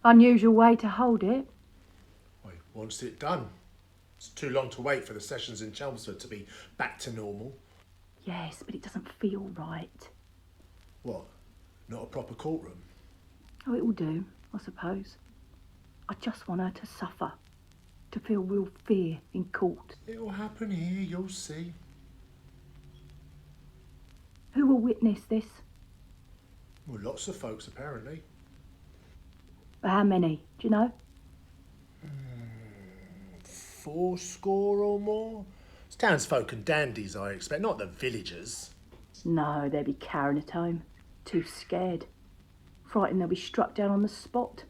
Unusual way to hold it. Well, he wants it done. It's too long to wait for the sessions in Chelmsford to be back to normal. Yes, but it doesn't feel right. What? Not a proper courtroom? Oh, it will do, I suppose. I just want her to suffer. To feel real fear in court. It'll happen here, you'll see. Who will witness this? Well, lots of folks, apparently. But how many? Do you know? 80 or more. It's townsfolk and dandies, I expect, not the villagers. No, they'll be carrying it home. Too scared. Frightened they'll be struck down on the spot.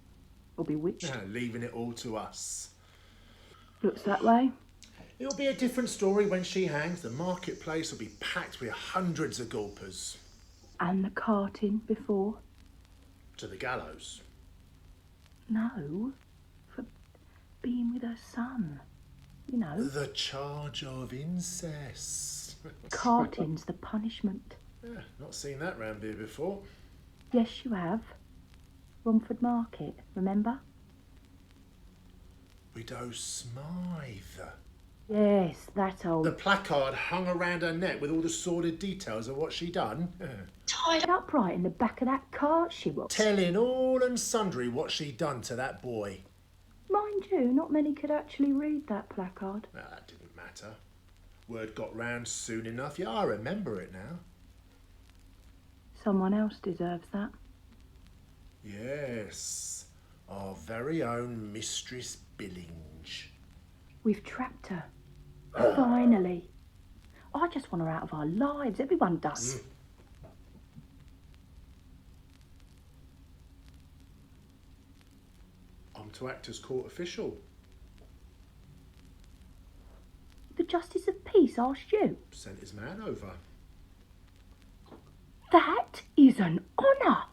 Or bewitched. Leaving it all to us. Looks that way. It'll be a different story when she hangs. The marketplace will be packed with hundreds of gulpers. And the carting before? To the gallows. No, for being with her son. You know. The charge of incest. Carting's the punishment. Yeah, not seen that round here before. Yes, you have. Romford Market, remember? Widow Smythe. Yes, that old... The placard hung around her neck with all the sordid details of what she done. Tied upright in the back of that cart she was. Telling all and sundry what she done to that boy. Mind you, not many could actually read that placard. Well, that didn't matter. Word got round soon enough. Yeah, I remember it now. Someone else deserves that. Yes, our very own Mistress Byllinge. We've trapped her. Finally. I just want her out of our lives. Everyone does. I'm to act as court official. The Justice of Peace asked you. Sent his man over. That is an honour.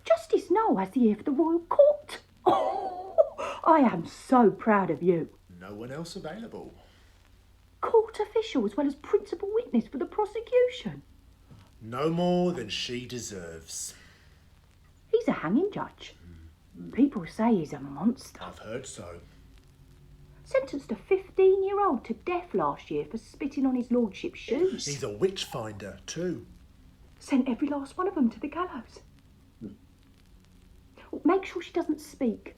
Justice Noel has the ear for the Royal Court. Oh, I am so proud of you. No one else available. Court official as well as principal witness for the prosecution. No more than she deserves. He's a hanging judge. People say he's a monster. I've heard so. Sentenced a 15-year-old to death last year for spitting on his lordship's shoes. He's a witch finder too. Sent every last one of them to the gallows. Make sure she doesn't speak.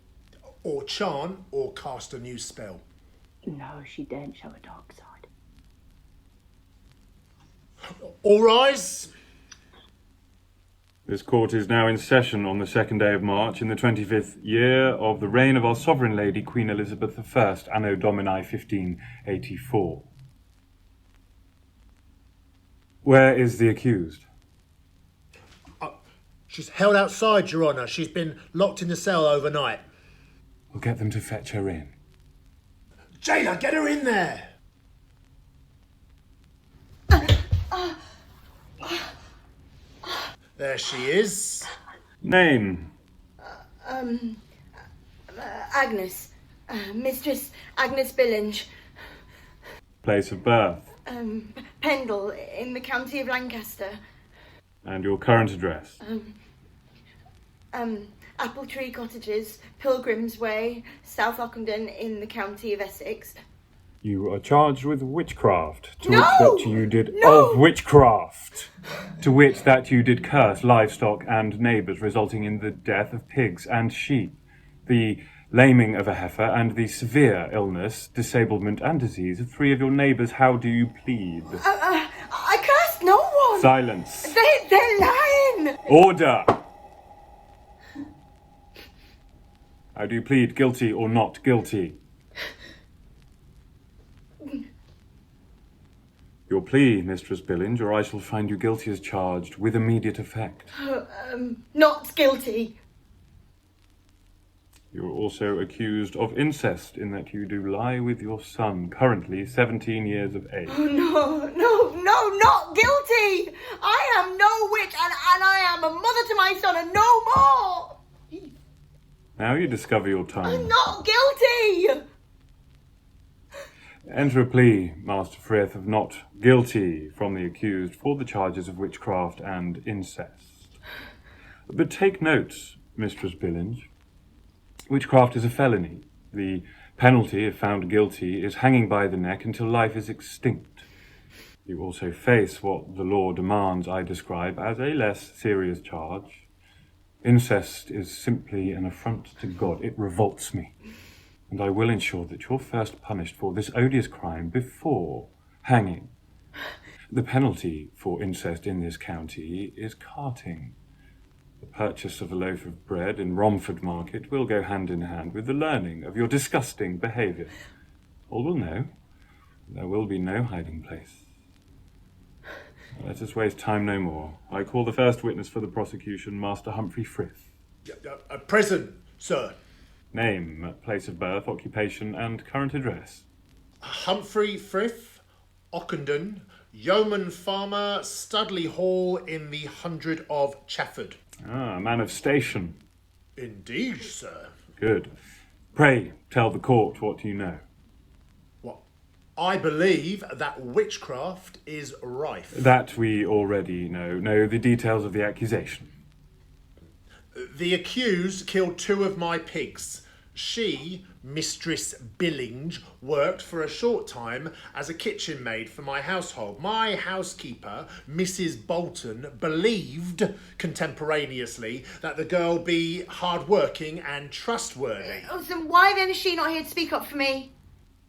Or chant or cast a new spell. No, she daren't show a dark side. All rise. This court is now in session on the 2nd day of March in the 25th year of the reign of our sovereign lady Queen Elizabeth I, Anno Domini 1584. Where is the accused? She's held outside, Your Honour. She's been locked in the cell overnight. We'll get them to fetch her in. Jailer, get her in there! There she is. Name? Agnes. Mistress Agnes Byllinge. Place of birth? Pendle, in the county of Lancaster. And your current address? Apple Tree Cottages, Pilgrim's Way, South Ockendon, in the county of Essex. You are charged with witchcraft, to No! which that you did No! of witchcraft, to which that you did curse livestock and neighbours, resulting in the death of pigs and sheep, the laming of a heifer, and the severe illness, disablement, and disease of 3 of your neighbours. How do you plead? I cursed no one! Silence. They're lying! Order! How do you plead, guilty or not guilty? Your plea, Mistress Byllinge, or I shall find you guilty as charged, with immediate effect. Not guilty. You are also accused of incest, in that you do lie with your son, currently 17 years of age. Oh, no, not guilty! I am no witch, and I am a mother to my son, and no more! Now you discover your tongue. I'm not guilty! Enter a plea, Master Frith, of not guilty from the accused for the charges of witchcraft and incest. But take note, Mistress Byllinge, Witchcraft is a felony. The penalty, if found guilty, is hanging by the neck until life is extinct. You also face what the law demands I describe as a less serious charge. Incest is simply an affront to God. It revolts me. And I will ensure that you're first punished for this odious crime before hanging. The penalty for incest in this county is carting. The purchase of a loaf of bread in Romford Market will go hand in hand with the learning of your disgusting behaviour. All will know. There will be no hiding place. Let us waste time no more. I call the first witness for the prosecution, Master Humphrey Frith. Present, sir. Name, place of birth, occupation, and current address. Humphrey Frith, Ockendon, Yeoman Farmer, Studley Hall in the 100 of Chafford. Ah, a man of station. Indeed, sir. Good. Pray, tell the court what you know. What? I believe that witchcraft is rife. That we already know. Know the details of the accusation. The accused killed 2 of my pigs. She, Mistress Byllinge, worked for a short time as a kitchen maid for my household. My housekeeper, Mrs. Bolton, believed contemporaneously that the girl be hard-working and trustworthy. Oh, so why then is she not here to speak up for me?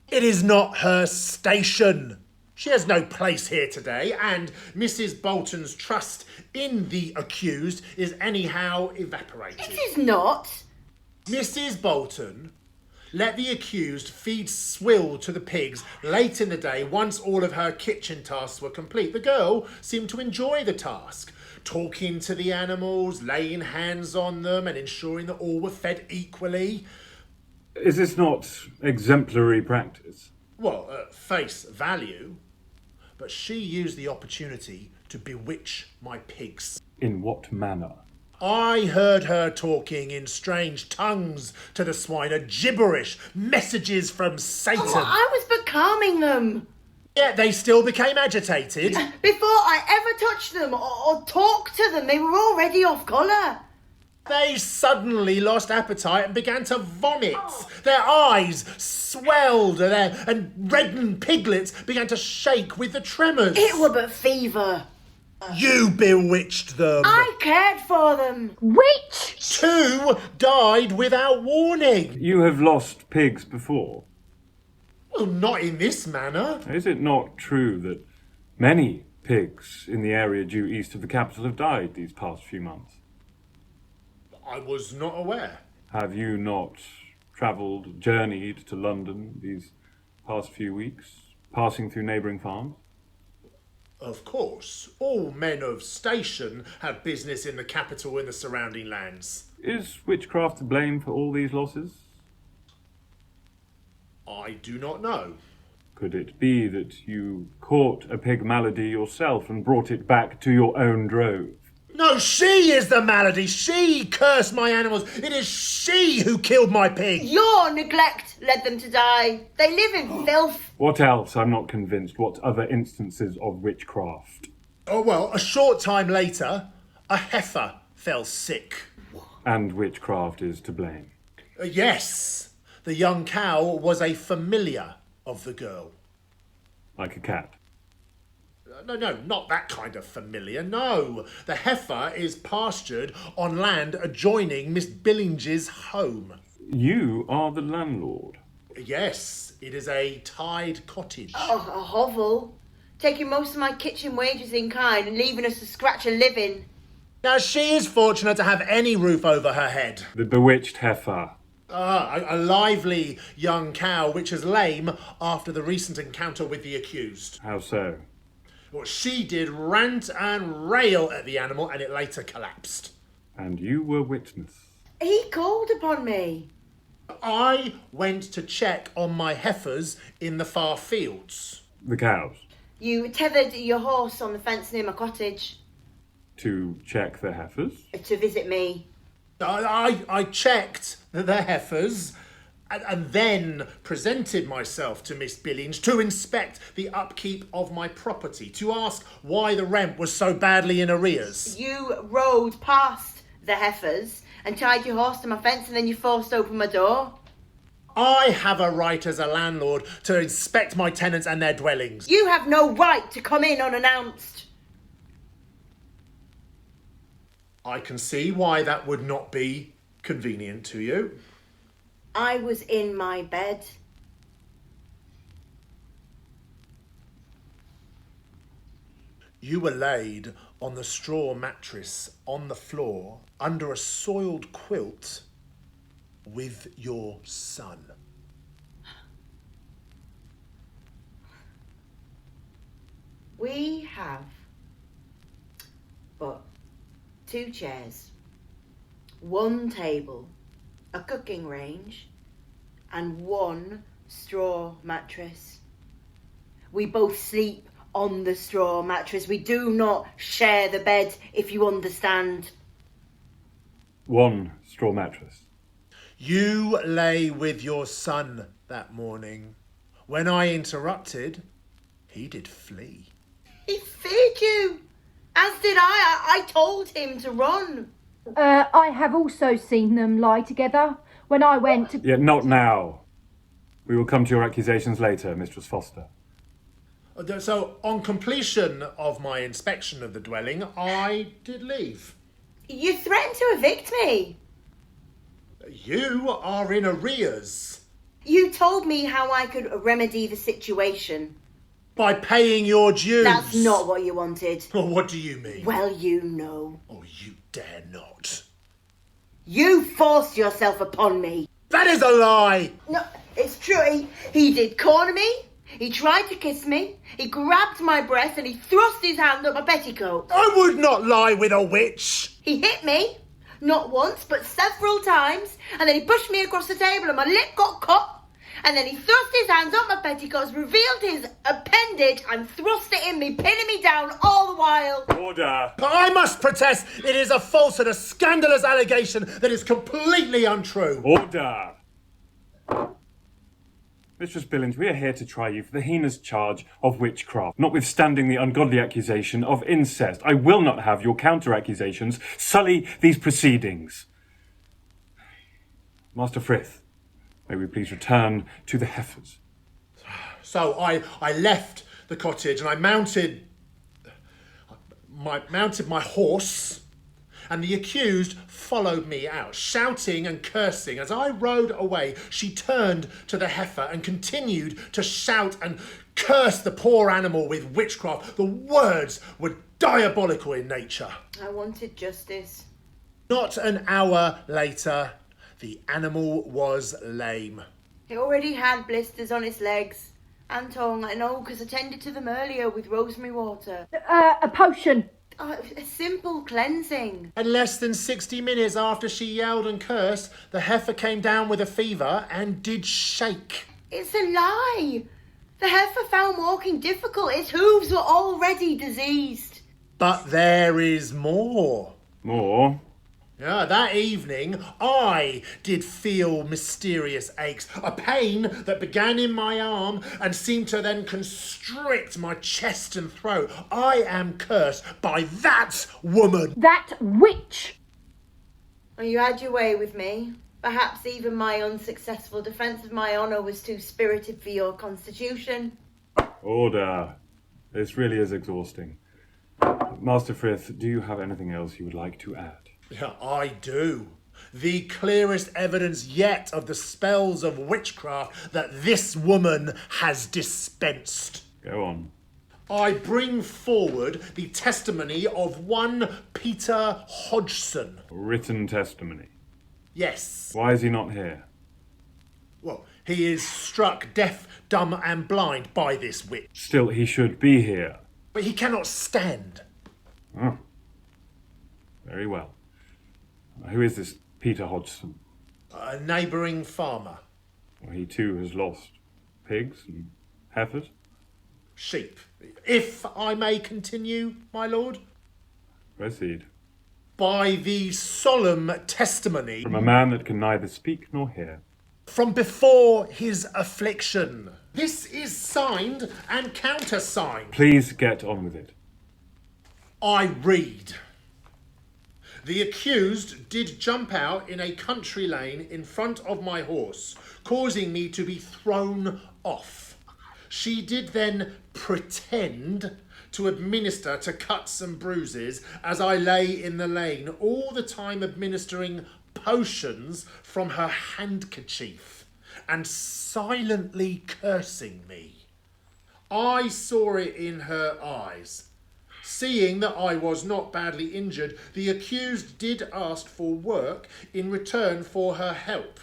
It is not her station. She has no place here today, and Mrs. Bolton's trust in the accused is anyhow evaporated. It is not. Mrs. Bolton let the accused feed swill to the pigs late in the day once all of her kitchen tasks were complete. The girl seemed to enjoy the task, talking to the animals, laying hands on them and ensuring that all were fed equally. Is this not exemplary practice? Well, at face value. But she used the opportunity to bewitch my pigs. In what manner? I heard her talking in strange tongues to the swine, a gibberish, messages from Satan. Oh, I was but calming them. Yet they still became agitated. Before I ever touched them or talked to them, they were already off colour. They suddenly lost appetite and began to vomit. Their eyes swelled and reddened piglets began to shake with the tremors. It were but fever. You bewitched them. I cared for them. Witch! 2 died without warning. You have lost pigs before. Well, not in this manner. Is it not true that many pigs in the area due east of the capital have died these past few months? I was not aware. Have you not travelled, journeyed to London these past few weeks, passing through neighbouring farms? Of course, all men of station have business in the capital and the surrounding lands. Is witchcraft to blame for all these losses? I do not know. Could it be that you caught a pig malady yourself and brought it back to your own drove? No, she is the malady. She cursed my animals. It is she who killed my pig. Your neglect led them to die. They live in filth. What else? I'm not convinced. What other instances of witchcraft? Oh, well, a short time later, a heifer fell sick. And witchcraft is to blame. Yes, the young cow was a familiar of the girl. Like a cat. No, not that kind of familiar, no. The heifer is pastured on land adjoining Miss Byllinge's home. You are the landlord. Yes, it is a tied cottage. Oh, a hovel. Taking most of my kitchen wages in kind and leaving us to scratch a living. Now, she is fortunate to have any roof over her head. The bewitched heifer. A lively young cow which is lame after the recent encounter with the accused. How so? What she did rant and rail at the animal and it later collapsed. And you were witness. He called upon me. I went to check on my heifers in the far fields. The cows. You tethered your horse on the fence near my cottage. To check the heifers? To visit me. I checked the heifers and then presented myself to Miss Byllinge to inspect the upkeep of my property, to ask why the rent was so badly in arrears. You rode past the heifers and tied your horse to my fence and then you forced open my door. I have a right as a landlord to inspect my tenants and their dwellings. You have no right to come in unannounced. I can see why that would not be convenient to you. I was in my bed. You were laid on the straw mattress on the floor under a soiled quilt with your son. We have but 2 chairs, 1 table, a cooking range, and 1 straw mattress. We both sleep on the straw mattress. We do not share the bed, if you understand. 1 straw mattress. You lay with your son that morning. When I interrupted, he did flee. He feared you, as did I. I told him to run. I have also seen them lie together when I went to... Yet not now. We will come to your accusations later, Mistress Foster. So, on completion of my inspection of the dwelling, I did leave. You threatened to evict me. You are in arrears. You told me how I could remedy the situation. By paying your dues. That's not what you wanted. Well, what do you mean? Well, you know. Oh, you dare not. You forced yourself upon me. That is a lie! No, it's true. He did corner me. He tried to kiss me. He grabbed my breast and he thrust his hand up my petticoat. I would not lie with a witch. He hit me. Not once, but several times. And then he pushed me across the table and my lip got cut. And then he thrust his hands up my petticoats, revealed his appendage and thrust it in me, pinning me down all the while. Order! I must protest. It is a false and a scandalous allegation that is completely untrue. Order! Mistress Byllinge, we are here to try you for the heinous charge of witchcraft, notwithstanding the ungodly accusation of incest. I will not have your counter-accusations sully these proceedings. Master Frith, may we please return to the heifers? So I left the cottage and I mounted my horse, and the accused followed me out, shouting and cursing. As I rode away, she turned to the heifer and continued to shout and curse the poor animal with witchcraft. The words were diabolical in nature. I wanted justice. Not an hour later, the animal was lame. It already had blisters on its legs and tongue. I know, because I tended to them earlier with rosemary water. A potion. A simple cleansing. And less than 60 minutes after she yelled and cursed, the heifer came down with a fever and did shake. It's a lie. The heifer found walking difficult. Its hooves were already diseased. But there is more. More? Yeah, that evening, I did feel mysterious aches, a pain that began in my arm and seemed to then constrict my chest and throat. I am cursed by that woman. That witch. Well, you had your way with me. Perhaps even my unsuccessful defence of my honour was too spirited for your constitution. Order. This really is exhausting. Master Frith, do you have anything else you would like to add? Yeah, I do. The clearest evidence yet of the spells of witchcraft that this woman has dispensed. Go on. I bring forward the testimony of one Peter Hodgson. Written testimony. Yes. Why is he not here? Well, he is struck deaf, dumb and blind by this witch. Still, he should be here. But he cannot stand. Oh. Very well. Who is this Peter Hodgson? A neighbouring farmer. Well, he too has lost pigs and heifers. Sheep. If I may continue, my lord. Proceed. By the solemn testimony From a man that can neither speak nor hear. from before his affliction. This is signed and countersigned. Please get on with it. I read. The accused did jump out in a country lane in front of my horse, causing me to be thrown off. She did then pretend to administer to cuts and bruises as I lay in the lane, all the time administering potions from her handkerchief and silently cursing me. I saw it in her eyes. Seeing that I was not badly injured, the accused did ask for work in return for her help.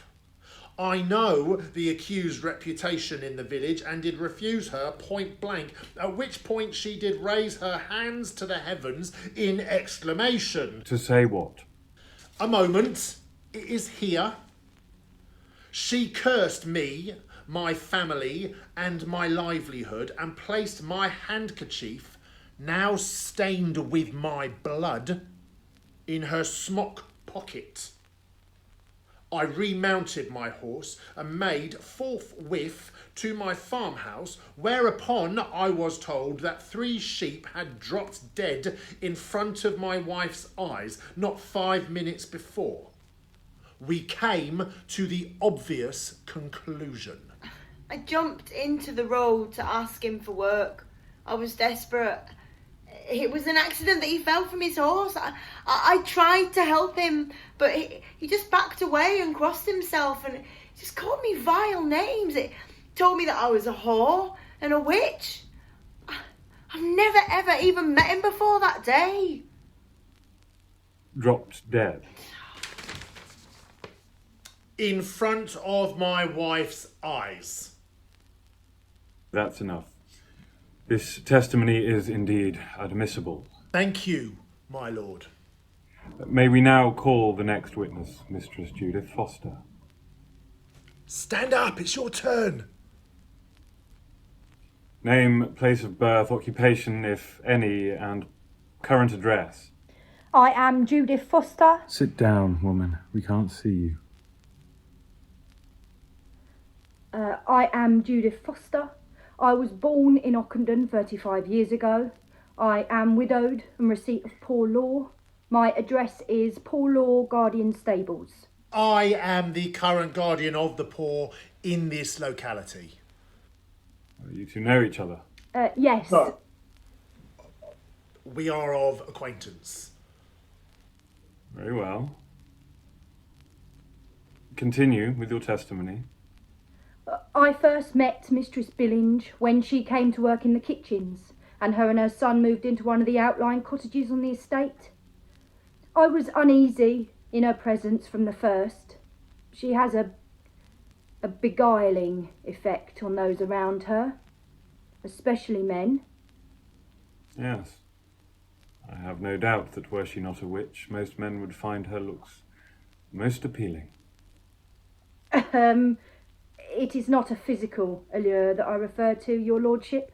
I know the accused's reputation in the village and did refuse her point blank, at which point she did raise her hands to the heavens in exclamation. To say what? A moment, it is here. She cursed me, my family, and my livelihood, and placed my handkerchief, now stained with my blood, in her smock pocket. I remounted my horse and made forthwith to my farmhouse, whereupon I was told that 3 sheep had dropped dead in front of my wife's eyes not 5 minutes before. We came to the obvious conclusion. I jumped into the road to ask him for work. I was desperate. It was an accident that he fell from his horse. I tried to help him, but he just backed away and crossed himself and just called me vile names. It told me that I was a whore and a witch. I've never ever even met him before that day. Dropped dead. In front of my wife's eyes. That's enough. This testimony is indeed admissible. Thank you, my lord. May we now call the next witness, Mistress Judith Foster. Stand up, it's your turn. Name, place of birth, occupation, if any, and current address. I am Judith Foster. Sit down, woman. We can't see you. I am Judith Foster. I was born in Ockendon 35 years ago. I am widowed and receipt of poor law. My address is Poor Law Guardian Stables. I am the current guardian of the poor in this locality. You two know each other? Yes. No. We are of acquaintance. Very well. Continue with your testimony. I first met Mistress Byllinge when she came to work in the kitchens, and her son moved into one of the outlying cottages on the estate. I was uneasy in her presence from the first. She has a beguiling effect on those around her, especially men. Yes. I have no doubt that were she not a witch, most men would find her looks most appealing. It is not a physical allure that I refer to, your lordship,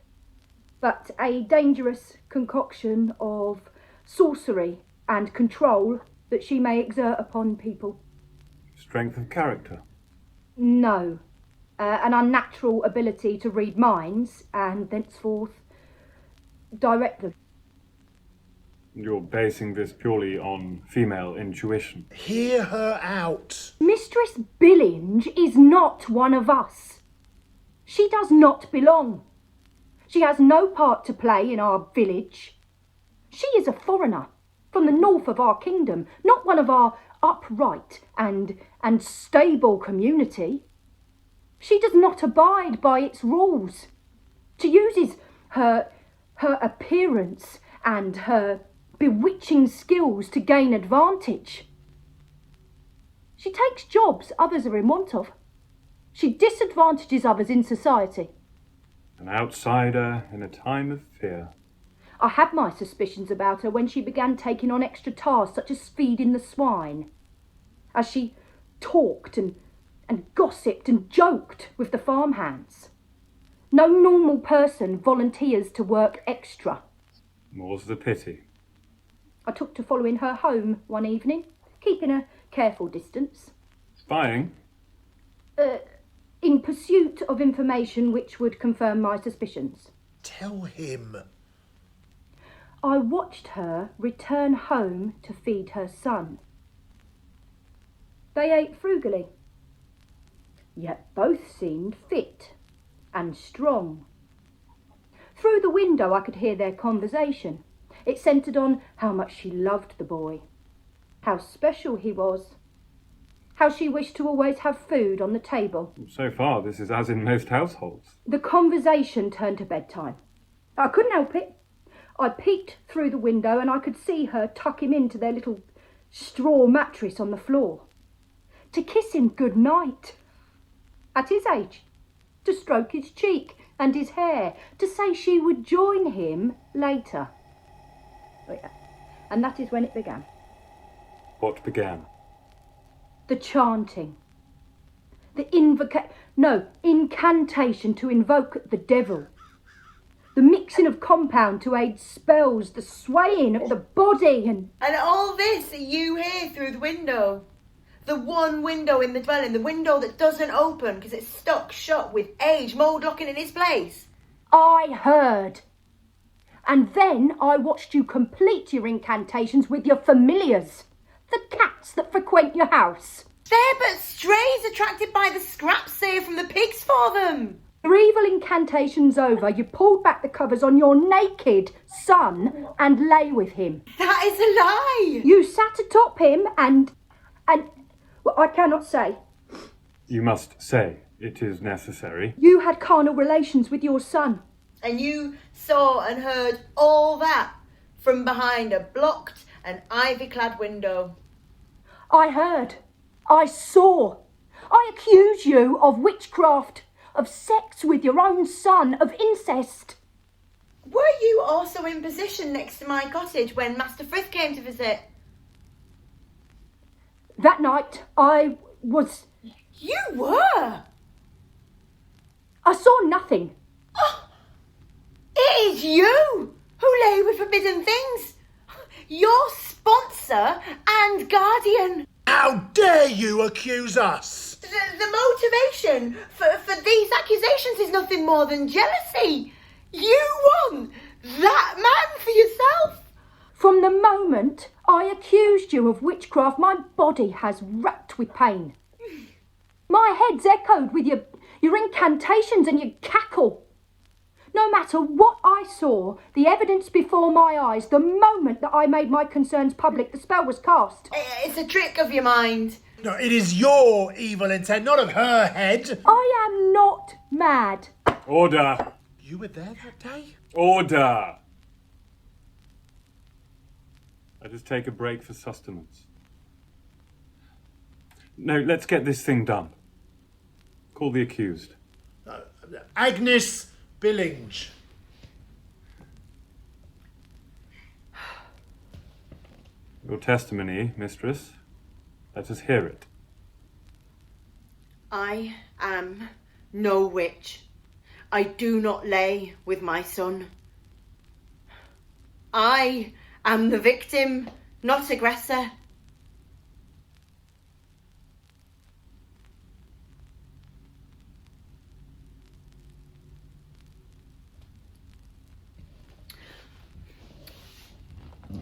but a dangerous concoction of sorcery and control that she may exert upon people. Strength of character? No. An unnatural ability to read minds and thenceforth direct them. You're basing this purely on female intuition. Hear her out. Mistress Byllinge is not one of us. She does not belong. She has no part to play in our village. She is a foreigner from the north of our kingdom, not one of our upright and stable community. She does not abide by its rules. She uses her appearance and her bewitching skills to gain advantage. She takes jobs others are in want of. She disadvantages others in society. An outsider in a time of fear. I had my suspicions about her when she began taking on extra tasks such as feeding the swine. As she talked and gossiped and joked with the farmhands. No normal person volunteers to work extra. More's the pity. I took to following her home one evening, keeping a careful distance. Spying? In pursuit of information which would confirm my suspicions. Tell him. I watched her return home to feed her son. They ate frugally, yet both seemed fit and strong. Through the window I could hear their conversation. It centred on how much she loved the boy, how special he was, how she wished to always have food on the table. So far, this is as in most households. The conversation turned to bedtime. I couldn't help it. I peeked through the window and I could see her tuck him into their little straw mattress on the floor, to kiss him good night. At his age, to stroke his cheek and his hair, to say she would join him later. Oh, yeah. And that is when it began. What began? The chanting. The incantation to invoke the devil. The mixing of compound to aid spells, the swaying of the body and all this you hear through the window. The one window in the dwelling, the window that doesn't open because it's stuck shut with age, mould locking in its place. I heard. And then I watched you complete your incantations with your familiars, the cats that frequent your house. They're but strays attracted by the scraps saved from the pigs for them. Your evil incantations over, you pulled back the covers on your naked son and lay with him. That is a lie. You sat atop him and well, I cannot say. You must say it is necessary. You had carnal relations with your son. And you saw and heard all that from behind a blocked and ivy-clad window. I heard. I saw. I accuse you of witchcraft, of sex with your own son, of incest. Were you also in position next to my cottage when Master Frith came to visit? That night I was... You were? I saw nothing. Oh, it is you who lay with forbidden things. Your sponsor and guardian. How dare you accuse us? The motivation for these accusations is nothing more than jealousy. You want that man for yourself. From the moment I accused you of witchcraft, my body has racked with pain. My head's echoed with your incantations and your cackle. No matter what I saw, the evidence before my eyes, the moment that I made my concerns public, the spell was cast. It's a trick of your mind. No, it is your evil intent, not of her head. I am not mad. Order! You were there that day? Order! Let us take a break for sustenance. No, let's get this thing done. Call the accused. Agnes Byllinge. Your testimony, mistress. Let us hear it. I am no witch. I do not lay with my son. I am the victim, not aggressor.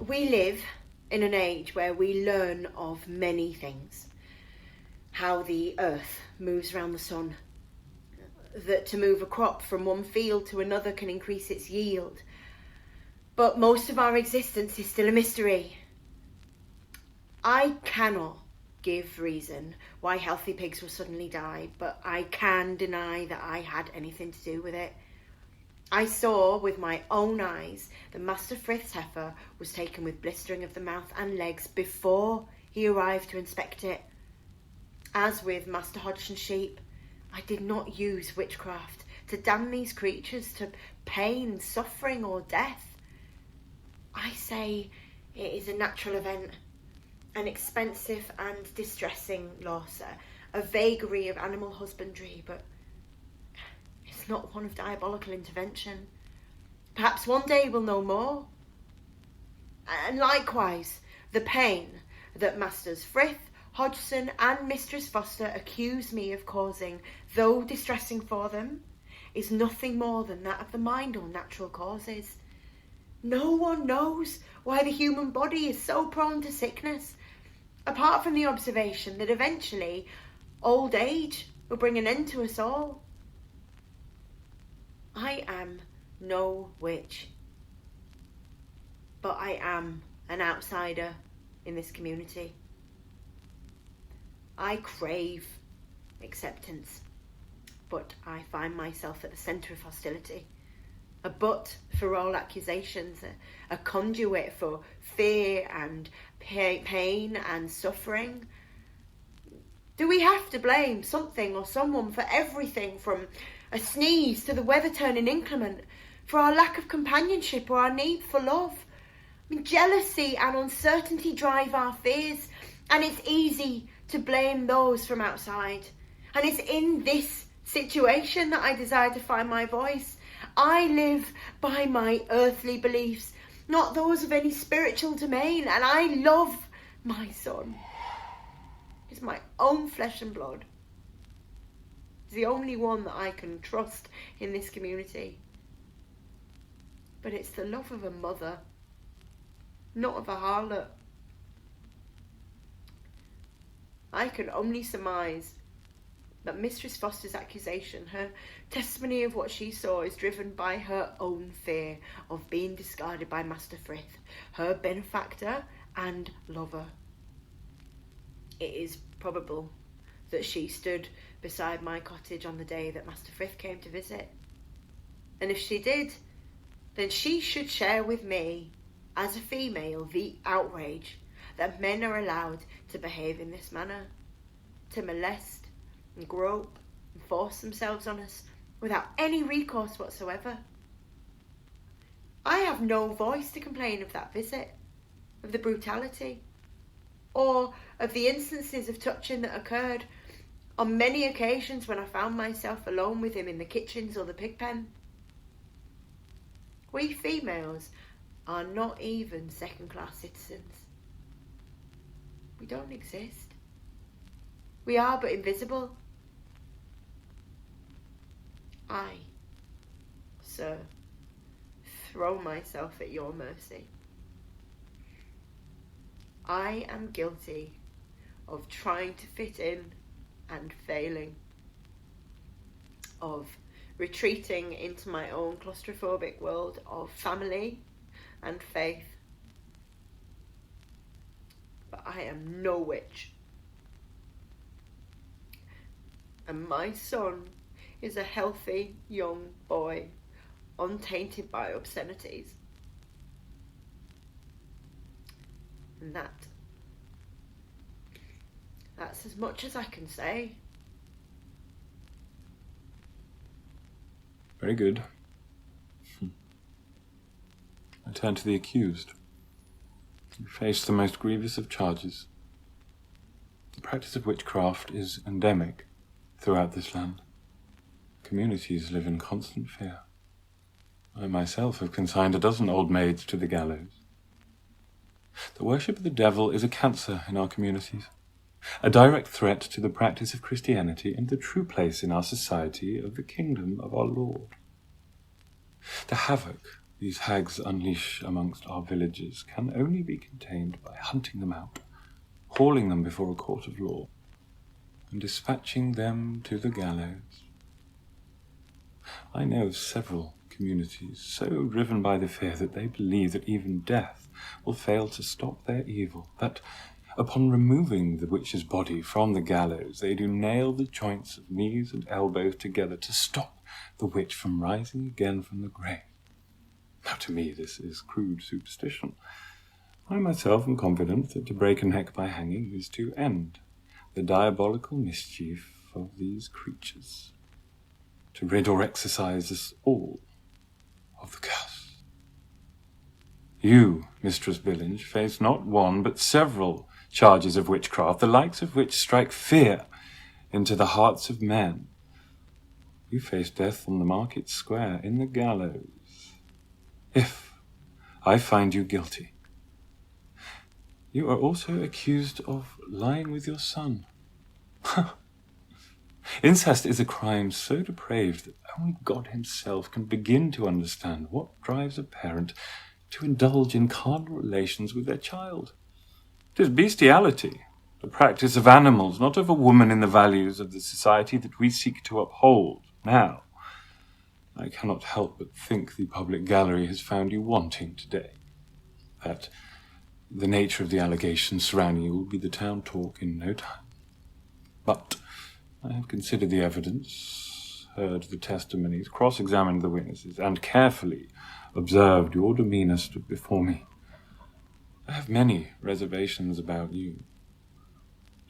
We live in an age where we learn of many things. How the earth moves around the sun. That to move a crop from one field to another can increase its yield. But most of our existence is still a mystery. I cannot give reason why healthy pigs will suddenly die, but I can deny that I had anything to do with it. I saw with my own eyes that Master Frith's heifer was taken with blistering of the mouth and legs before he arrived to inspect it. As with Master Hodgson's sheep, I did not use witchcraft to damn these creatures to pain, suffering or death. I say it is a natural event, an expensive and distressing loss, a vagary of animal husbandry, but it's not one of diabolical intervention. Perhaps one day we'll know more. And likewise, the pain that Masters Frith, Hodgson and Mistress Foster accuse me of causing, though distressing for them, is nothing more than that of the mind or natural causes. No one knows why the human body is so prone to sickness, apart from the observation that eventually old age will bring an end to us all. I am no witch, but I am an outsider in this community. I crave acceptance, but I find myself at the centre of hostility, a butt for all accusations, a conduit for fear and pain and suffering. Do we have to blame something or someone for everything from a sneeze to the weather turning inclement, for our lack of companionship or our need for love? I mean, jealousy and uncertainty drive our fears, and it's easy to blame those from outside. And it's in this situation that I desire to find my voice. I live by my earthly beliefs, not those of any spiritual domain, and I love my son. He's my own flesh and blood. He's the only one that I can trust in this community. But it's the love of a mother, not of a harlot. I can only surmise that Mistress Foster's accusation, her testimony of what she saw, is driven by her own fear of being discarded by Master Frith, her benefactor and lover. It is probable that she stood beside my cottage on the day that Master Frith came to visit. And if she did, then she should share with me, as a female, the outrage that men are allowed to behave in this manner, to molest and grope and force themselves on us without any recourse whatsoever. I have no voice to complain of that visit, of the brutality, or of the instances of touching that occurred on many occasions when I found myself alone with him in the kitchens or the pig pen. We females are not even second-class citizens. We don't exist. We are but invisible. I, sir, throw myself at your mercy. I am guilty of trying to fit in and failing, of retreating into my own claustrophobic world of family and faith. But I am no witch. And my son is a healthy young boy, untainted by obscenities. And that's as much as I can say. Very good. I turn to the accused. You face the most grievous of charges. The practice of witchcraft is endemic throughout this land. Communities live in constant fear. I myself have consigned a dozen old maids to the gallows. The worship of the devil is a cancer in our communities, a direct threat to the practice of Christianity and the true place in our society of the kingdom of our Lord. The havoc these hags unleash amongst our villages can only be contained by hunting them out, hauling them before a court of law, and dispatching them to the gallows. I know of several communities so driven by the fear that they believe that even death will fail to stop their evil, that upon removing the witch's body from the gallows, they do nail the joints of knees and elbows together to stop the witch from rising again from the grave. Now, to me, this is crude superstition. I myself am confident that to break a neck by hanging is to end the diabolical mischief of these creatures, to rid or exorcise us all of the curse. You, Mistress Byllinge, face not one but several charges of witchcraft, the likes of which strike fear into the hearts of men. You face death on the market square, in the gallows, if I find you guilty. You are also accused of lying with your son. Incest is a crime so depraved that only God himself can begin to understand what drives a parent to indulge in carnal relations with their child. It is bestiality, the practice of animals, not of a woman in the values of the society that we seek to uphold. Now, I cannot help but think the public gallery has found you wanting today. That the nature of the allegations surrounding you will be the town talk in no time. But I have considered the evidence, heard the testimonies, cross-examined the witnesses, and carefully observed your demeanour stood before me. I have many reservations about you,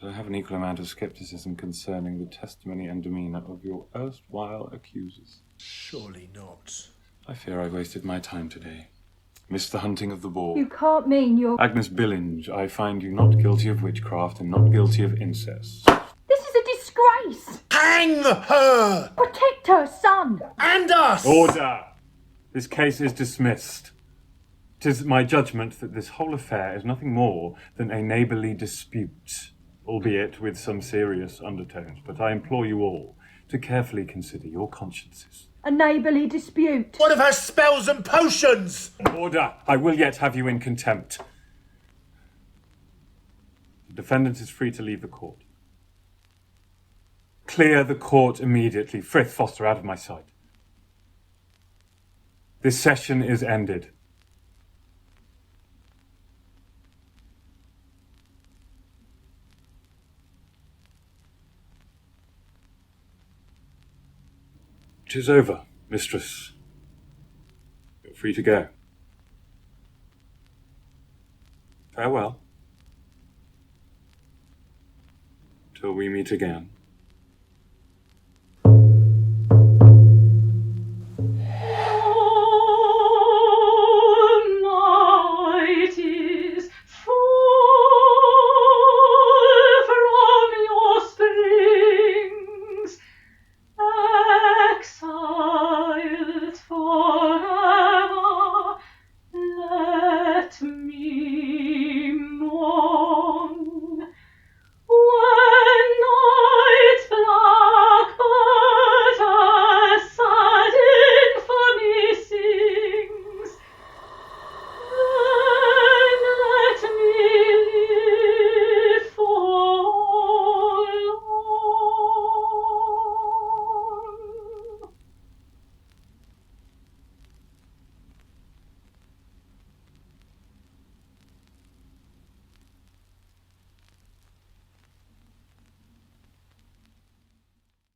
but I have an equal amount of scepticism concerning the testimony and demeanour of your erstwhile accusers. Surely not. I fear I wasted my time today. Missed the hunting of the boar. You can't mean you're... Agnes Byllinge, I find you not guilty of witchcraft and not guilty of incest. This is a disgrace! Hang her! Protect her son! And us! Order! This case is dismissed. 'Tis my judgment that this whole affair is nothing more than a neighbourly dispute, albeit with some serious undertones, but I implore you all to carefully consider your consciences. A neighbourly dispute. What of her spells and potions? Order! I will yet have you in contempt. The defendant is free to leave the court. Clear the court immediately. Frith, Foster, out of my sight. This session is ended. It is over, mistress. You're free to go. Farewell. Till we meet again.